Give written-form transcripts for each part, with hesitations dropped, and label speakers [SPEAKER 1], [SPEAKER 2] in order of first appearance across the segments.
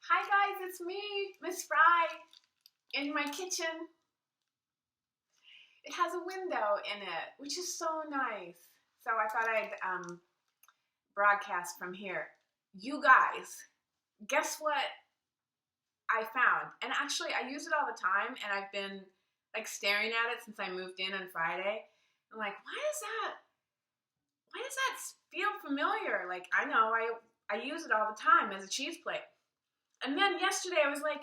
[SPEAKER 1] Hi guys, it's me, Miss Fry, in my kitchen. It has a window in it, which is so nice. So I thought I'd broadcast from here. You guys, guess what I found? And actually, I use it all the time, and I've been like staring at it since I moved in on Friday. I'm like, why does that feel familiar? Like, I know I use it all the time as a cheese plate. And then yesterday I was like,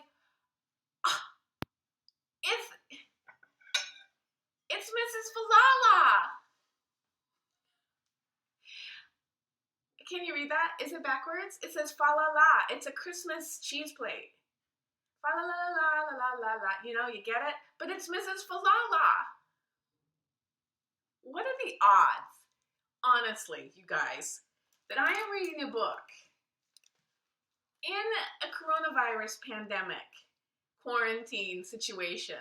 [SPEAKER 1] oh, it's Mrs. Falala. Can you read that? Is it backwards? It says Falala. It's a Christmas cheese plate. Falala la la la la. You know, you get it? But it's Mrs. Falala. What are the odds, honestly, you guys, that I am reading a book in a coronavirus pandemic quarantine situation,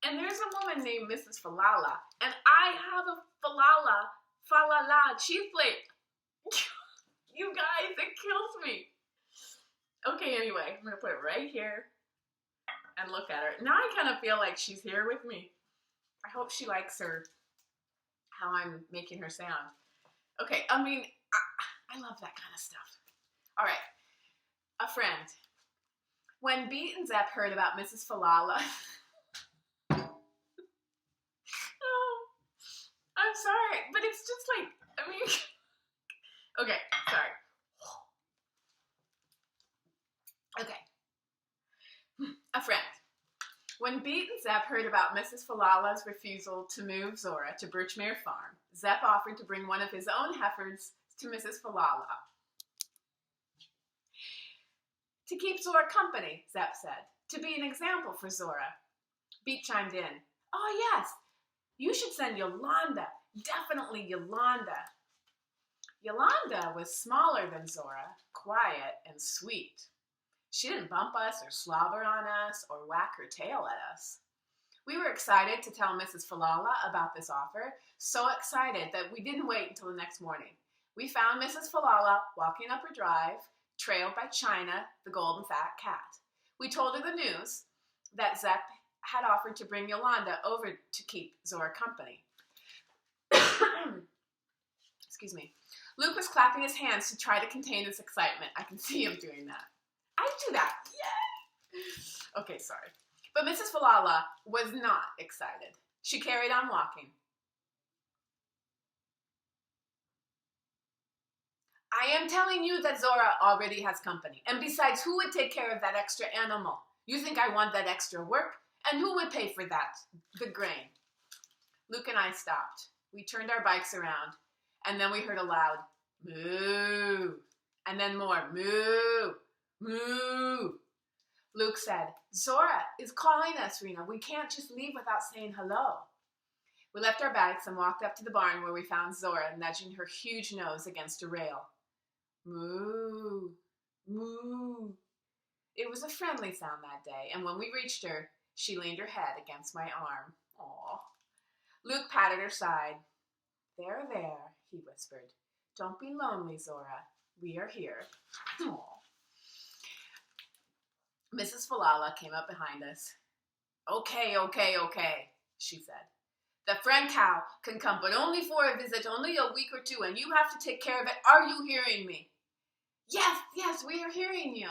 [SPEAKER 1] and there's a woman named Mrs. Falala, and I have a falala cheese plate. You guys, it kills me. Okay, anyway, I'm gonna put it right here and look at her. Now I kind of feel like she's here with me. I hope she likes how I'm making her sound. Okay, I mean, I love that kind of stuff. All right. A friend. When Beat and Zepp heard about Mrs. Falala, oh, I'm sorry, but it's just like, I mean, okay, sorry. Okay. A friend. When Beat and Zepp heard about Mrs. Falala's refusal to move Zora to Birchmere Farm, Zepp offered to bring one of his own heifers to Mrs. Falala. To keep Zora company, Zepp said, to be an example for Zora. Beat chimed in, oh yes, you should send Yolanda, definitely Yolanda. Yolanda was smaller than Zora, quiet and sweet. She didn't bump us or slobber on us or whack her tail at us. We were excited to tell Mrs. Falala about this offer, so excited that we didn't wait until the next morning. We found Mrs. Falala walking up her drive, trailed by China, the golden fat cat. We told her the news that Zepp had offered to bring Yolanda over to keep Zora company. Excuse me. Luke was clapping his hands to try to contain his excitement. I can see him doing that. I do that. Yay! Okay, sorry. But Mrs. Falala was not excited. She carried on walking. I am telling you that Zora already has company. And besides, who would take care of that extra animal? You think I want that extra work? And who would pay for that? The grain. Luke and I stopped. We turned our bikes around. And then we heard a loud moo. And then more moo, moo. Luke said, Zora is calling us, Rena. We can't just leave without saying hello. We left our bags and walked up to the barn where we found Zora nudging her huge nose against a rail. Moo, moo. It was a friendly sound that day, and when we reached her, she leaned her head against my arm. Aw. Luke patted her side. There, he whispered. Don't be lonely, Zora. We are here. Aw. Mrs. Falala came up behind us. Okay, she said. The friend cow can come, but only for a visit, only a week or two, and you have to take care of it. Are you hearing me? Yes, we are hearing you.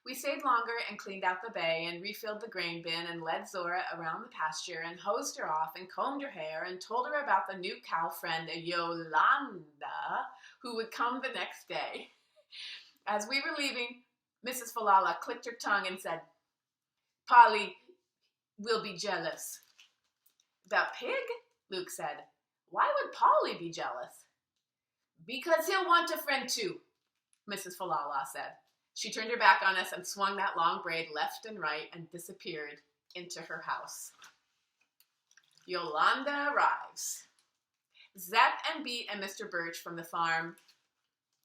[SPEAKER 1] We stayed longer and cleaned out the bay and refilled the grain bin and led Zora around the pasture and hosed her off and combed her hair and told her about the new cow friend, Yolanda, who would come the next day. As we were leaving, Mrs. Falala clicked her tongue and said, Polly will be jealous. The pig? Luke said. Why would Polly be jealous? Because he'll want a friend too, Mrs. Falala said. She turned her back on us and swung that long braid left and right and disappeared into her house. Yolanda arrives. Zepp and Beat and Mr. Birch from the farm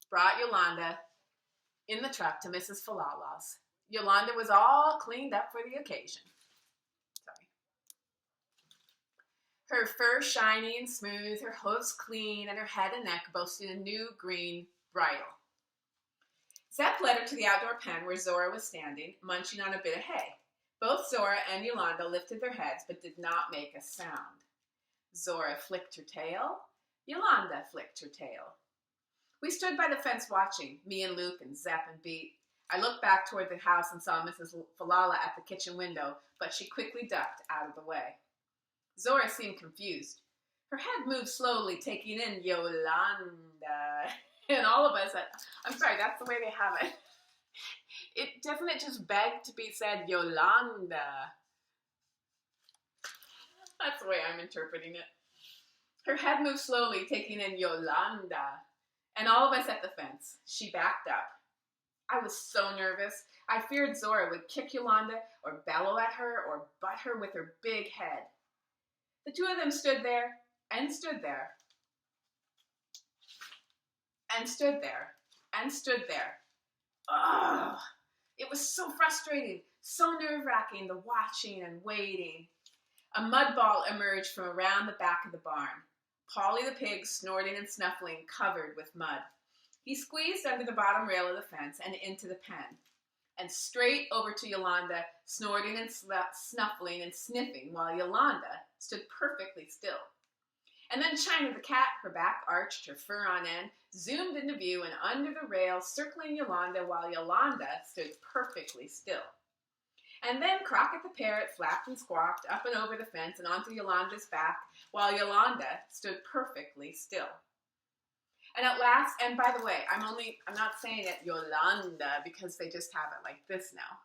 [SPEAKER 1] brought Yolanda in the truck to Mrs. Falala's. Yolanda was all cleaned up for the occasion. Her fur shiny and smooth, her hooves clean, and her head and neck boasted a new green bridle. Zep led her to the outdoor pen where Zora was standing, munching on a bit of hay. Both Zora and Yolanda lifted their heads but did not make a sound. Zora flicked her tail. Yolanda flicked her tail. We stood by the fence watching, me and Luke and Zep and Beat. I looked back toward the house and saw Mrs. Falala at the kitchen window, but she quickly ducked out of the way. Zora seemed confused. Her head moved slowly, taking in Yolanda. And all of us said, I'm sorry, that's the way they have it. It doesn't it just beg to be said Yolanda? That's the way I'm interpreting it. Her head moved slowly, taking in Yolanda. And all of us at the fence. She backed up. I was so nervous. I feared Zora would kick Yolanda or bellow at her or butt her with her big head. The two of them stood there and stood there and stood there and stood there. Ugh! It was so frustrating, so nerve-wracking, the watching and waiting. A mud ball emerged from around the back of the barn. Polly the pig, snorting and snuffling, covered with mud. He squeezed under the bottom rail of the fence and into the pen, and straight over to Yolanda, snorting and snuffling and sniffing, while Yolanda stood perfectly still. And then China the cat, her back arched, her fur on end, zoomed into view and under the rail, circling Yolanda, while Yolanda stood perfectly still. And then Crockett the parrot flapped and squawked up and over the fence and onto Yolanda's back, while Yolanda stood perfectly still. And at last, and by the way, I'm not saying it Yolanda because they just have it like this now.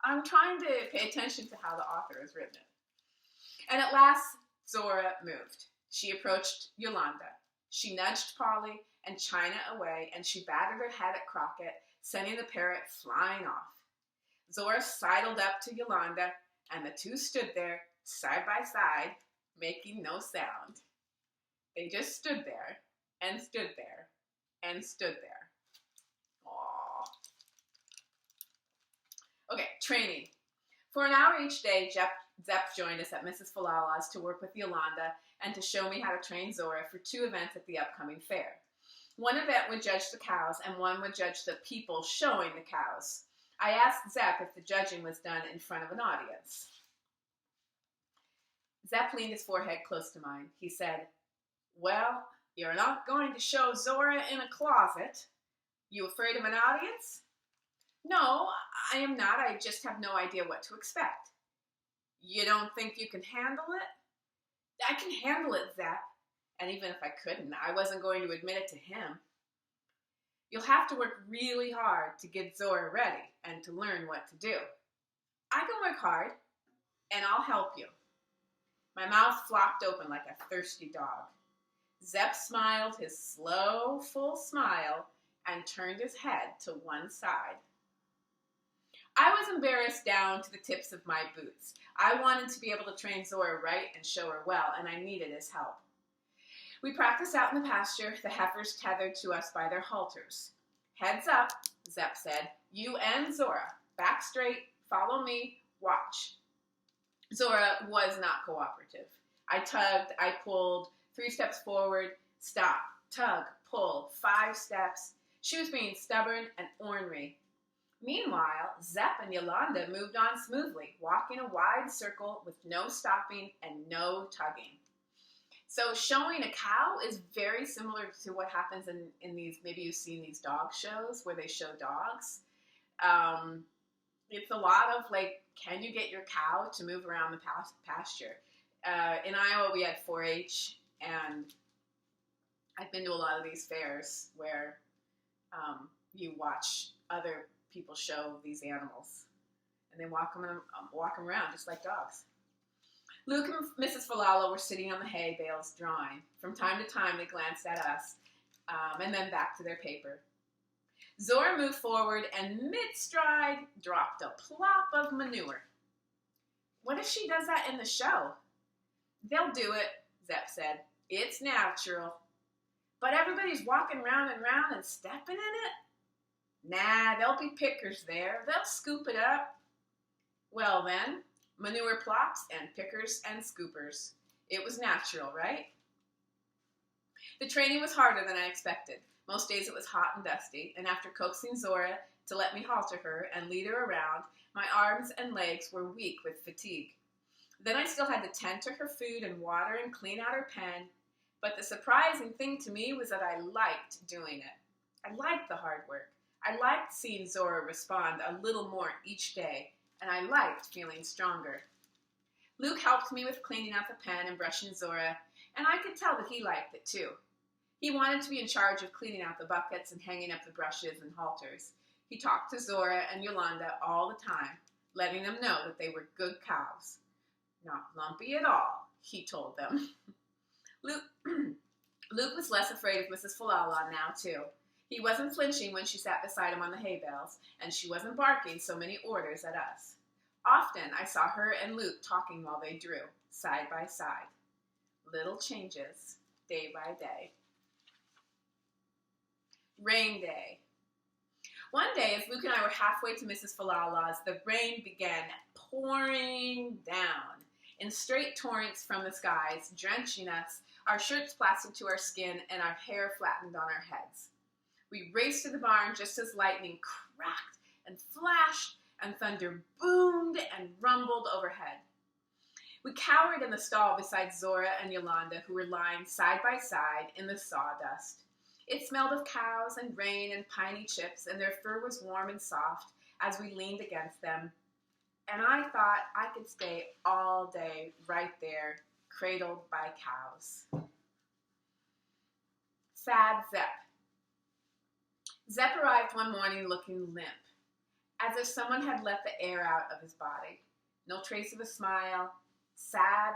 [SPEAKER 1] I'm trying to pay attention to how the author has written it. And at last, Zora moved. She approached Yolanda. She nudged Polly and China away, and she batted her head at Crockett, sending the parrot flying off. Zora sidled up to Yolanda, and the two stood there, side by side, making no sound. They just stood there, and stood there, and stood there. Aww. Okay, training. For an hour each day, Zep joined us at Mrs. Falala's to work with Yolanda and to show me how to train Zora for 2 events at the upcoming fair. One event would judge the cows, and one would judge the people showing the cows. I asked Zep if the judging was done in front of an audience. Zep leaned his forehead close to mine. He said, "Well, you're not going to show Zora in a closet. You afraid of an audience?" "No, I am not. I just have no idea what to expect." "You don't think you can handle it?" "I can handle it, Zep." And even if I couldn't, I wasn't going to admit it to him. "You'll have to work really hard to get Zora ready and to learn what to do." "I can work hard, and I'll help you." My mouth flopped open like a thirsty dog. Zep smiled his slow, full smile and turned his head to one side. I was embarrassed down to the tips of my boots. I wanted to be able to train Zora right and show her well, and I needed his help. We practiced out in the pasture, the heifers tethered to us by their halters. "Heads up," Zep said. "You and Zora. Back straight, follow me, watch." Zora was not cooperative. I tugged, I pulled, 3 steps forward, stop, tug, pull, 5 steps. She was being stubborn and ornery. Meanwhile, Zep and Yolanda moved on smoothly, walking a wide circle with no stopping and no tugging. So showing a cow is very similar to what happens in these, maybe you've seen these dog shows where they show dogs. It's a lot of like, can you get your cow to move around the pasture? In Iowa, we had 4-H, and I've been to a lot of these fairs where you watch other people show these animals, and they walk them around just like dogs. Luke and Mrs. Falala were sitting on the hay bales drawing. From time to time, they glanced at us, and then back to their paper. Zora moved forward and mid-stride dropped a plop of manure. "What if she does that in the show?" "They'll do it," Zep said. "It's natural." "But everybody's walking round and round and stepping in it?" "Nah, there'll be pickers there. They'll scoop it up." "Well then, manure plops and pickers and scoopers. It was natural, right?" The training was harder than I expected. Most days it was hot and dusty, and after coaxing Zora to let me halter her and lead her around, my arms and legs were weak with fatigue. Then I still had to tend to her food and water and clean out her pen, but the surprising thing to me was that I liked doing it. I liked the hard work. I liked seeing Zora respond a little more each day, and I liked feeling stronger. Luke helped me with cleaning out the pen and brushing Zora, and I could tell that he liked it too. He wanted to be in charge of cleaning out the buckets and hanging up the brushes and halters. He talked to Zora and Yolanda all the time, letting them know that they were good cows. Not lumpy at all, he told them. Luke was less afraid of Mrs. Falala now, too. He wasn't flinching when she sat beside him on the hay bales, and she wasn't barking so many orders at us. Often I saw her and Luke talking while they drew, side by side. Little changes, day by day. Rain day. One day, as Luke and I were halfway to Mrs. Falala's, the rain began pouring down in straight torrents from the skies, drenching us, our shirts plastered to our skin, and our hair flattened on our heads. We raced to the barn just as lightning cracked and flashed and thunder boomed and rumbled overhead. We cowered in the stall beside Zora and Yolanda, who were lying side by side in the sawdust. It smelled of cows and rain and piney chips, and their fur was warm and soft as we leaned against them. And I thought I could stay all day right there, cradled by cows. Sad Zep. Zep arrived one morning looking limp, as if someone had let the air out of his body. No trace of a smile, sad,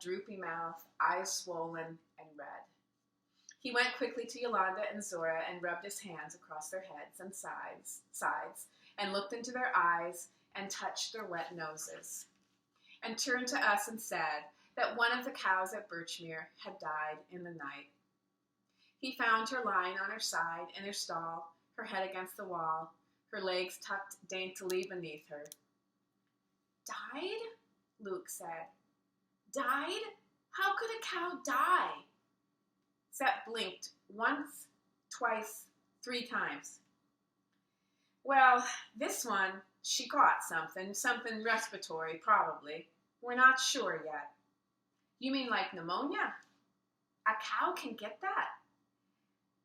[SPEAKER 1] droopy mouth, eyes swollen and red. He went quickly to Yolanda and Zora and rubbed his hands across their heads and sides, and looked into their eyes and touched their wet noses, and turned to us and said that one of the cows at Birchmere had died in the night. He found her lying on her side in her stall, her head against the wall, her legs tucked daintily beneath her. Died? Luke said. Died? How could a cow die? Zep blinked once, twice, 3 times. Well, this one, she caught something respiratory, probably. We're not sure yet. You mean like pneumonia? A cow can get that?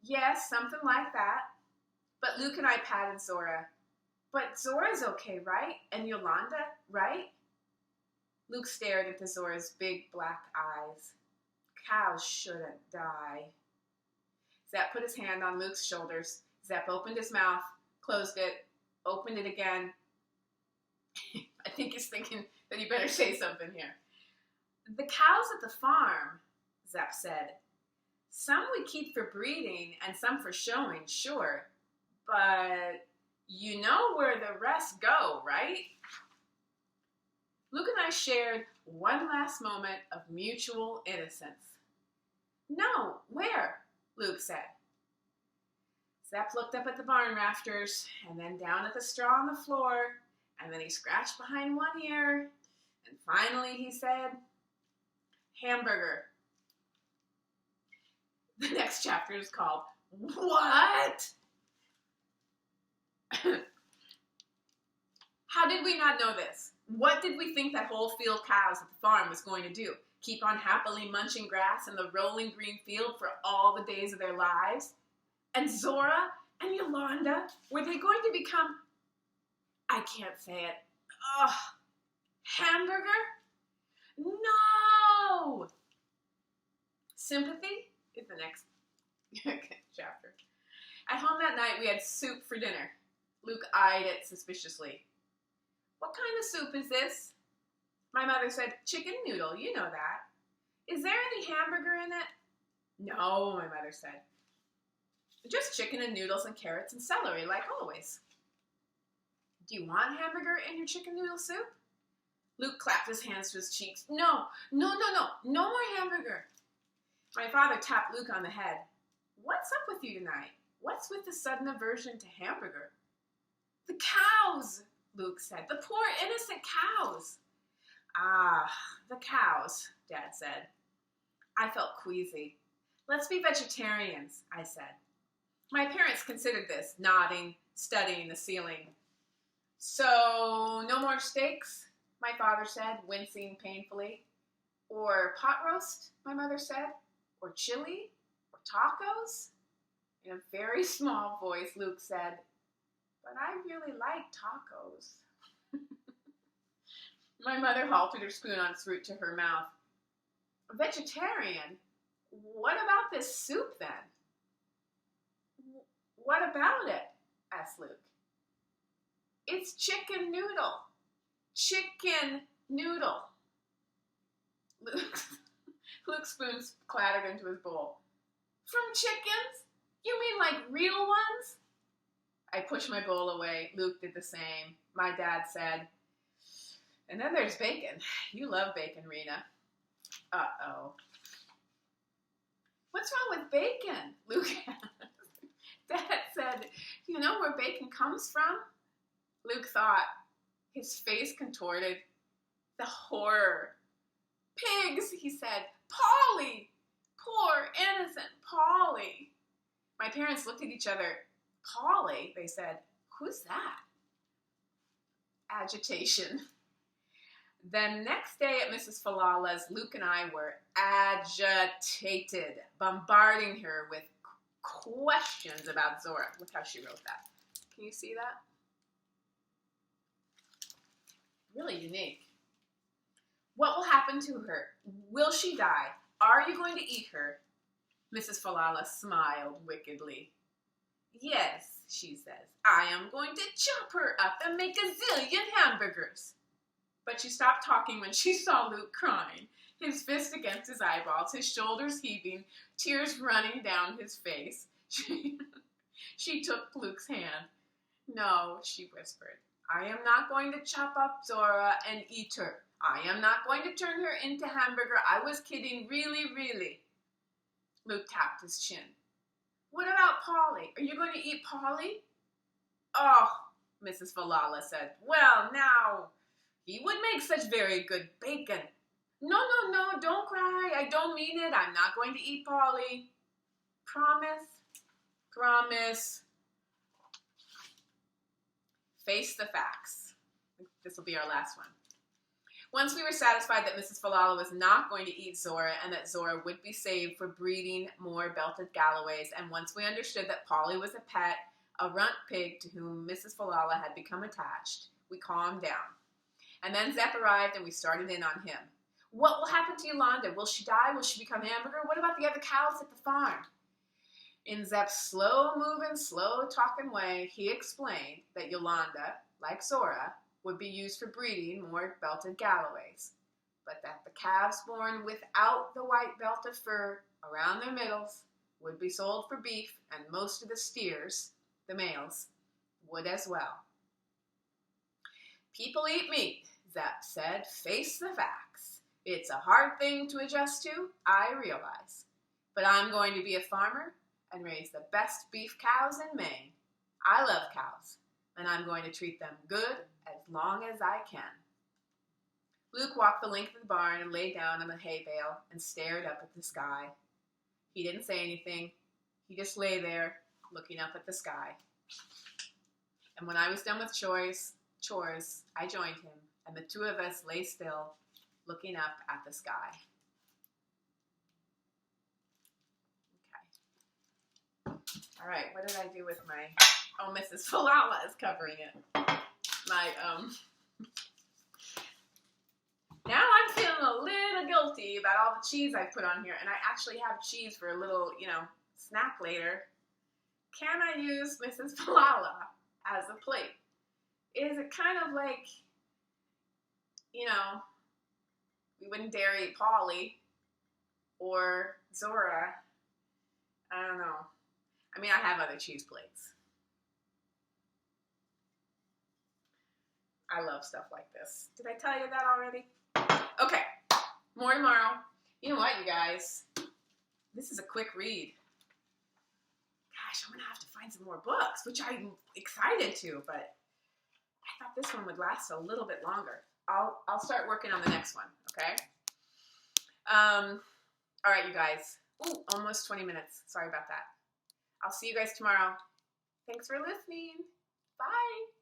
[SPEAKER 1] Yes, something like that. But Luke and I patted Zora. But Zora's okay, right? And Yolanda, right? Luke stared into Zora's big black eyes. Cows shouldn't die. Zep put his hand on Luke's shoulders. Zep opened his mouth, closed it, opened it again. I think he's thinking that he better say something here. The cows at the farm, Zep said. Some we keep for breeding and some for showing, sure. But you know where the rest go, right? Luke and I shared one last moment of mutual innocence. No, where? Luke said. Zep looked up at the barn rafters, and then down at the straw on the floor, and then he scratched behind one ear, and finally he said, hamburger. The next chapter is called, What? How did we not know this? What did we think that whole field cows at the farm was going to do? Keep on happily munching grass in the rolling green field for all the days of their lives? And Zora and Yolanda, were they going to become, I can't say it, hamburger? No! Sympathy is the next chapter. At home that night, we had soup for dinner. Luke eyed it suspiciously. What kind of soup is this? My mother said, chicken noodle, you know that. Is there any hamburger in it? No, my mother said. Just chicken and noodles and carrots and celery, like always. Do you want hamburger in your chicken noodle soup? Luke clapped his hands to his cheeks. No more hamburger. My father tapped Luke on the head. What's up with you tonight? What's with the sudden aversion to hamburger? The cows, Luke said. The poor innocent cows. Ah, the cows, Dad said. I felt queasy. Let's be vegetarians, I said. My parents considered this, nodding, studying the ceiling. So, no more steaks, my father said, wincing painfully. Or pot roast, my mother said. Or chili, or tacos. In a very small voice, Luke said, but I really like tacos. My mother halted her spoon on its route to her mouth. Vegetarian? What about this soup then? What about it? Asked Luke. It's chicken noodle. Chicken noodle. Luke's spoon clattered into his bowl. From chickens? You mean like real ones? I pushed my bowl away. Luke did the same. My dad said, and then there's bacon. You love bacon, Rena. Uh-oh. What's wrong with bacon? Luke asked. Dad said, do you know where bacon comes from? Luke thought. His face contorted. The horror. Pigs, he said. Polly! Poor, innocent Polly. My parents looked at each other. Polly, they said. Who's that? Agitation. The next day at Mrs. Falala's, Luke and I were agitated, bombarding her with questions about Zora. Look how she wrote that. Can you see that? Really unique. What will happen to her? Will she die? Are you going to eat her? Mrs. Falala smiled wickedly. Yes, she says, I am going to chop her up and make a zillion hamburgers. But she stopped talking when she saw Luke crying, his fist against his eyeballs, his shoulders heaving, tears running down his face. She took Luke's hand. No, she whispered. I am not going to chop up Zora and eat her. I am not going to turn her into hamburger. I was kidding, really, really. Luke tapped his chin. What about Polly? Are you going to eat Polly? Oh, Mrs. Falala said. Well, now, he would make such very good bacon. No, don't cry. I don't mean it. I'm not going to eat Polly. Promise? Promise. Face the facts. This will be our last one. Once we were satisfied that Mrs. Falala was not going to eat Zora and that Zora would be saved for breeding more belted Galloways, and once we understood that Polly was a pet, a runt pig to whom Mrs. Falala had become attached, we calmed down. And then Zep arrived and we started in on him. What will happen to Yolanda? Will she die? Will she become hamburger? What about the other cows at the farm? In Zep's slow-moving, slow-talking way, he explained that Yolanda, like Zora, would be used for breeding more belted Galloways, but that the calves born without the white belt of fur around their middles would be sold for beef, and most of the steers, the males, would as well. People eat meat, Zep said. Face the facts. It's a hard thing to adjust to, I realize. But I'm going to be a farmer and raise the best beef cows in Maine. I love cows, and I'm going to treat them good as long as I can. Luke walked the length of the barn and lay down on the hay bale and stared up at the sky. He didn't say anything. He just lay there, looking up at the sky. And when I was done with chores, I joined him, and the two of us lay still, looking up at the sky. Okay. All right, what did I do with my... Oh, Mrs. Falala is covering it. Now I'm feeling a little guilty about all the cheese I put on here, and I actually have cheese for a little, snack later. Can I use Mrs. Falala as a plate? Is it kind of like, we wouldn't dare eat Polly or Zora? I don't know. I mean, I have other cheese plates. I love stuff like this. Did I tell you that already? Okay, more tomorrow. You know what, you guys? This is a quick read. Gosh, I'm going to have to find some more books, which I'm excited to, but I thought this one would last a little bit longer. I'll start working on the next one, okay? All right, you guys. Ooh, almost 20 minutes. Sorry about that. I'll see you guys tomorrow. Thanks for listening. Bye.